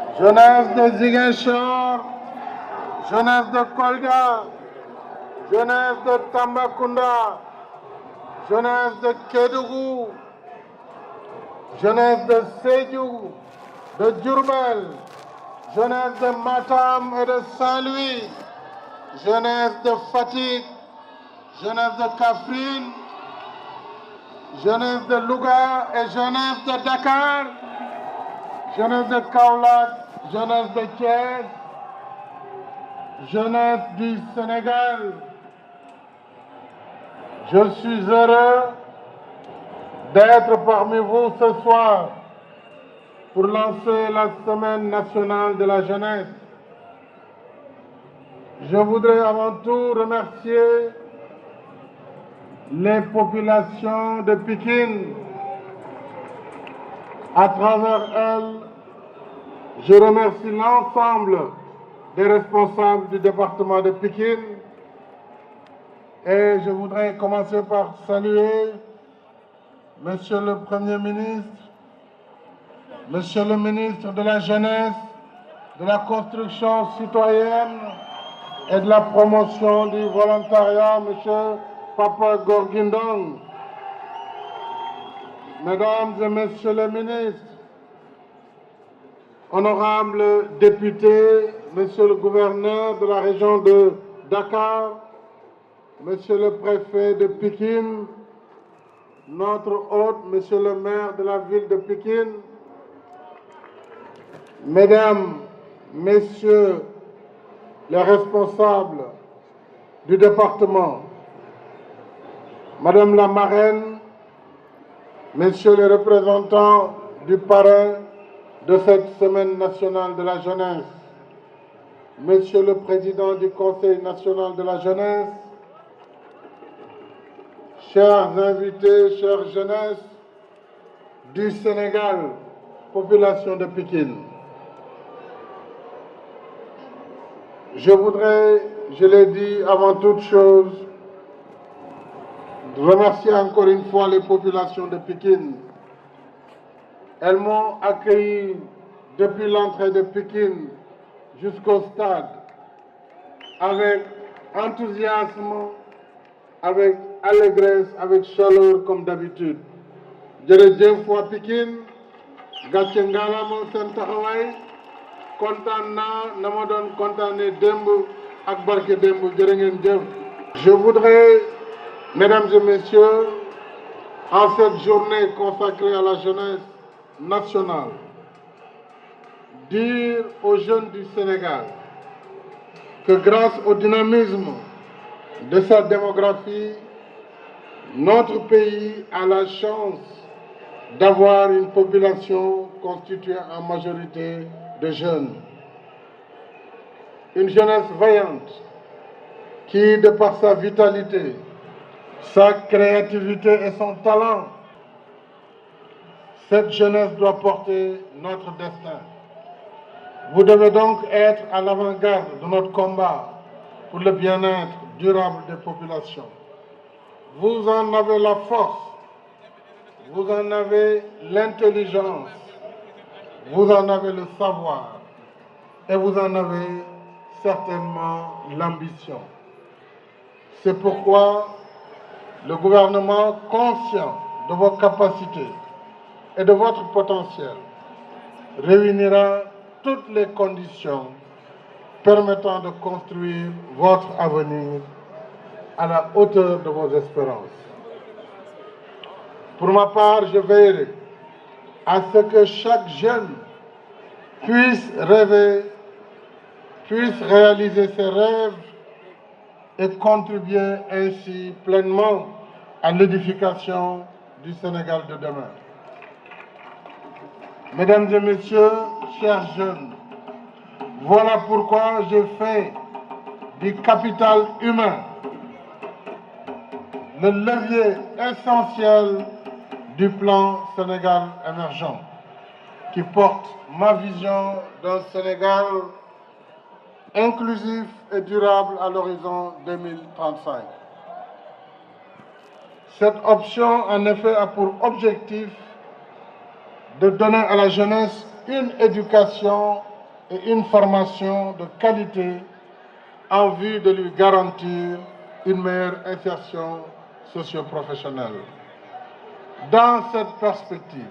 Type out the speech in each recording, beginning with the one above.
jeunesse de Ziguinchor, jeunesse de Kolda, jeunesse de Tambacounda, jeunesse de Kédougou, jeunesse de Sédhiou, de Diourbel, jeunesse de Matam et de Saint-Louis, jeunesse de Fatick, jeunesse de Kaffrine, jeunesse de Louga et jeunesse de Dakar, jeunesse de Kaolack, jeunesse de Thiès, jeunesse du Sénégal. Je suis heureux d'être parmi vous ce soir pour lancer la Semaine nationale de la jeunesse. Je voudrais avant tout remercier les populations de Pikine. À travers elles, je remercie l'ensemble des responsables du département de Pikine et je voudrais commencer par saluer Monsieur le Premier ministre, Monsieur le ministre de la Jeunesse, de la Construction citoyenne et de la promotion du volontariat, Monsieur Papa Gorguindong. Mesdames et Messieurs les ministres, honorables députés, Monsieur le gouverneur de la région de Dakar, Monsieur le préfet de Pikine, notre hôte, Monsieur le maire de la ville de Pikine, Mesdames, Messieurs les responsables du département, Madame la marraine, Messieurs les représentants du parrain de cette Semaine nationale de la jeunesse, Monsieur le Président du Conseil national de la jeunesse, chers invités, chère jeunesse du Sénégal, population de Pikine. Je voudrais, je l'ai dit avant toute chose, remercier encore une fois les populations de Pikine. Elles m'ont accueilli depuis l'entrée de Pikine jusqu'au stade avec enthousiasme, avec allégresse, avec chaleur comme d'habitude. jërëjëf waa Pikine gàcce ngalaama seen taxawaay kontaan naa na ma doon kontaanee démb ak barke démb jërë ngeen jëf. Je voudrais, mesdames et messieurs, en cette journée consacrée à la jeunesse nationale, dire aux jeunes du Sénégal que grâce au dynamisme de sa démographie, notre pays a la chance d'avoir une population constituée en majorité de jeunes. Une jeunesse vaillante qui, de par sa vitalité, sa créativité et son talent, cette jeunesse doit porter notre destin. Vous devez donc être à l'avant-garde de notre combat pour le bien-être durable des populations. Vous en avez la force, vous en avez l'intelligence, vous en avez le savoir et vous en avez certainement l'ambition. C'est pourquoi le gouvernement, conscient de vos capacités et de votre potentiel, réunira toutes les conditions permettant de construire votre avenir à la hauteur de vos espérances. Pour ma part, je veillerai à ce que chaque jeune puisse rêver, puisse réaliser ses rêves et contribuer ainsi pleinement à l'édification du Sénégal de demain. Mesdames et messieurs, chers jeunes, voilà pourquoi je fais du capital humain le levier essentiel du plan Sénégal émergent, qui porte ma vision d'un Sénégal inclusif et durable à l'horizon 2035. Cette option, en effet, a pour objectif de donner à la jeunesse une éducation et une formation de qualité en vue de lui garantir une meilleure insertion socio-professionnelle. Dans cette perspective,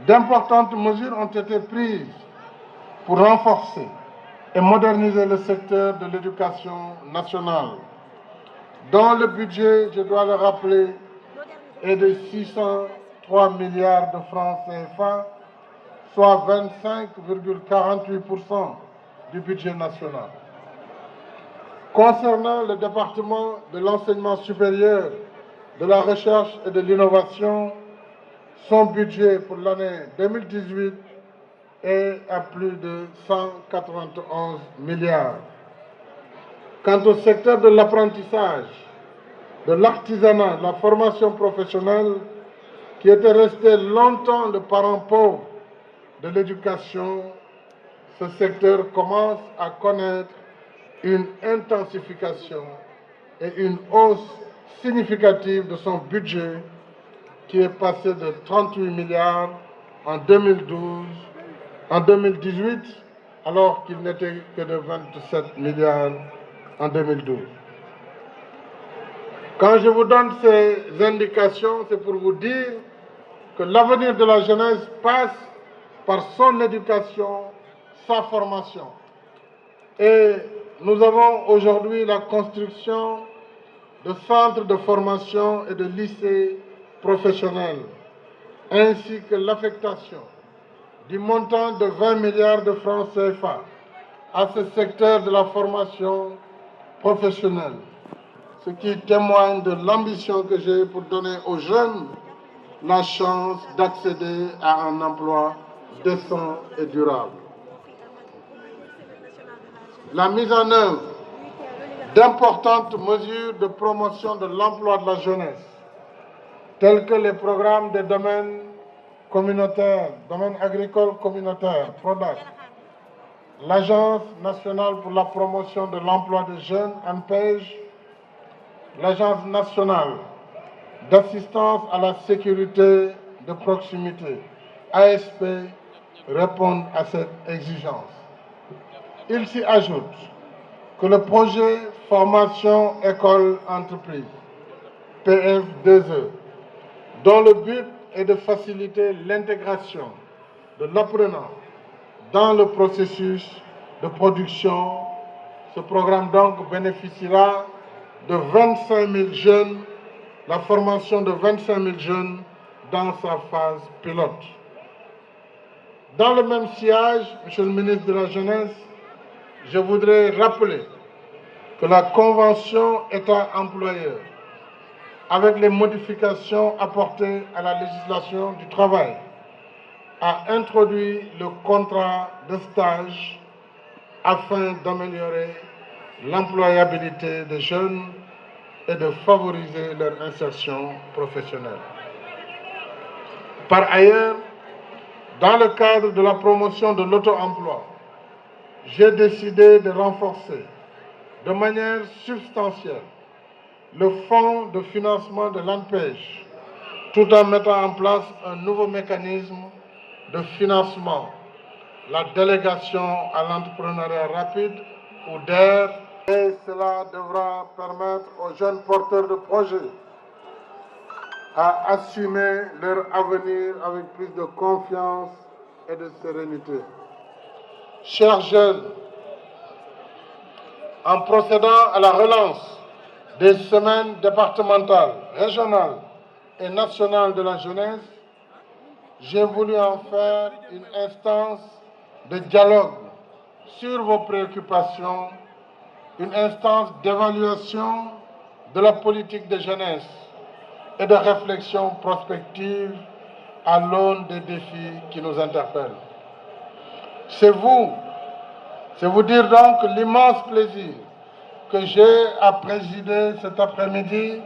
d'importantes mesures ont été prises pour renforcer et moderniser le secteur de l'éducation nationale, dont le budget, je dois le rappeler, est de 603 milliards de francs CFA, soit 25,48% du budget national. Concernant le département de l'enseignement supérieur, de la recherche et de l'innovation, son budget pour l'année 2018 est à plus de 191 milliards. Quant au secteur de l'apprentissage, de l'artisanat, de la formation professionnelle, qui était resté longtemps le parent pauvre de l'éducation, ce secteur commence à connaître une intensification et une hausse significative de son budget qui est passé de 38 milliards en 2018, alors qu'il n'était que de 27 milliards en 2012. Quand je vous donne ces indications, c'est pour vous dire que l'avenir de la jeunesse passe par son éducation, sa formation. Et nous avons aujourd'hui la construction de centres de formation et de lycées professionnels, ainsi que l'affectation du montant de 20 milliards de francs CFA à ce secteur de la formation professionnelle, ce qui témoigne de l'ambition que j'ai pour donner aux jeunes la chance d'accéder à un emploi décent et durable. La mise en œuvre d'importantes mesures de promotion de l'emploi de la jeunesse, tels que les programmes des domaines communautaires, domaines agricoles communautaires, PRODAC, l'Agence nationale pour la promotion de l'emploi des jeunes, ANPEJ, l'Agence nationale d'assistance à la sécurité de proximité, ASP, répondent à cette exigence. Il s'y ajoute que le projet Formation École Entreprise, PF2E, dont le but est de faciliter l'intégration de l'apprenant dans le processus de production. Ce programme donc bénéficiera de 25 000 jeunes, la formation de 25 000 jeunes dans sa phase pilote. Dans le même sillage, Monsieur le ministre de la Jeunesse, je voudrais rappeler que la convention État-employeur, avec les modifications apportées à la législation du travail, a introduit le contrat de stage afin d'améliorer l'employabilité des jeunes et de favoriser leur insertion professionnelle. Par ailleurs, dans le cadre de la promotion de l'auto-emploi, j'ai décidé de renforcer de manière substantielle le fonds de financement de l'ANPEJ, tout en mettant en place un nouveau mécanisme de financement, la délégation à l'entrepreneuriat rapide, ou DER, et cela devra permettre aux jeunes porteurs de projets à assumer leur avenir avec plus de confiance et de sérénité. Chers jeunes, en procédant à la relance des semaines départementales, régionales et nationales de la jeunesse, j'ai voulu en faire une instance de dialogue sur vos préoccupations, une instance d'évaluation de la politique de jeunesse et de réflexion prospective à l'aune des défis qui nous interpellent. C'est vous dire donc l'immense plaisir que j'ai à présider cet après-midi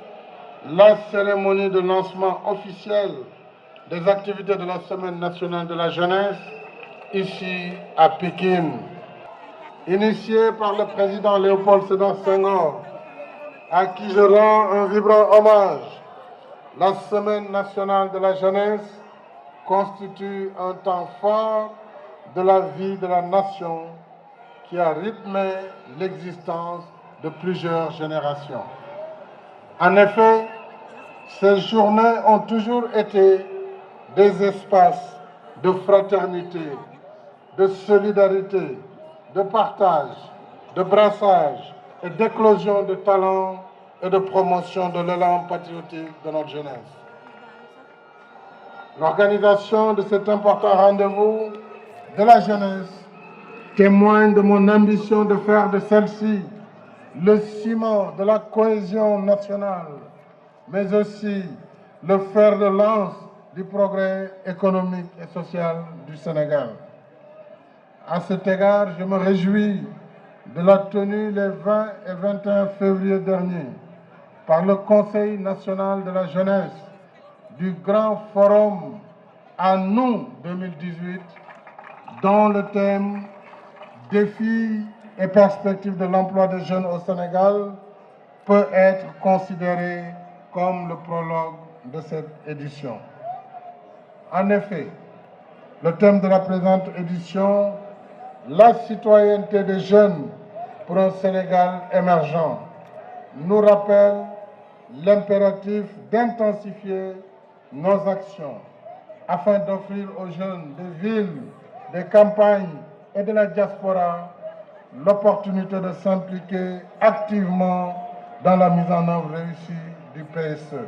la cérémonie de lancement officiel des activités de la Semaine nationale de la jeunesse ici à Pékin. Initiée par le président Léopold Sédar Senghor, à qui je rends un vibrant hommage, la Semaine nationale de la jeunesse constitue un temps fort de la vie de la nation qui a rythmé l'existence de plusieurs générations. En effet, ces journées ont toujours été des espaces de fraternité, de solidarité, de partage, de brassage et d'éclosion de talents et de promotion de l'élan patriotique de notre jeunesse. L'organisation de cet important rendez-vous de la jeunesse témoigne de mon ambition de faire de celle-ci le ciment de la cohésion nationale, mais aussi le fer de lance du progrès économique et social du Sénégal. À cet égard, je me réjouis de la tenue les 20 et 21 février dernier par le Conseil national de la jeunesse du Grand Forum à nous 2018, dont le thème « Défis et perspectives de l'emploi des jeunes au Sénégal » peut être considéré comme le prologue de cette édition. En effet, le thème de la présente édition, la citoyenneté des jeunes pour un Sénégal émergent, nous rappelle l'impératif d'intensifier nos actions afin d'offrir aux jeunes des villes, des campagnes et de la diaspora l'opportunité de s'impliquer activement dans la mise en œuvre réussie du PSE.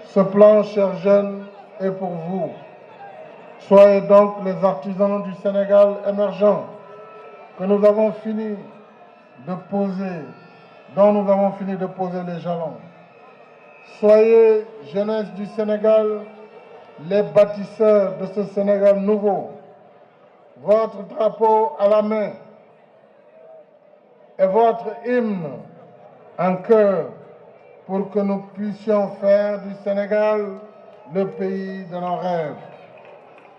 Ce plan, chers jeunes, est pour vous. Soyez donc les artisans du Sénégal émergent que nous avons fini de poser, dont nous avons fini de poser les jalons. Soyez, jeunesse du Sénégal, les bâtisseurs de ce Sénégal nouveau, votre drapeau à la main et votre hymne en chœur pour que nous puissions faire du Sénégal le pays de nos rêves.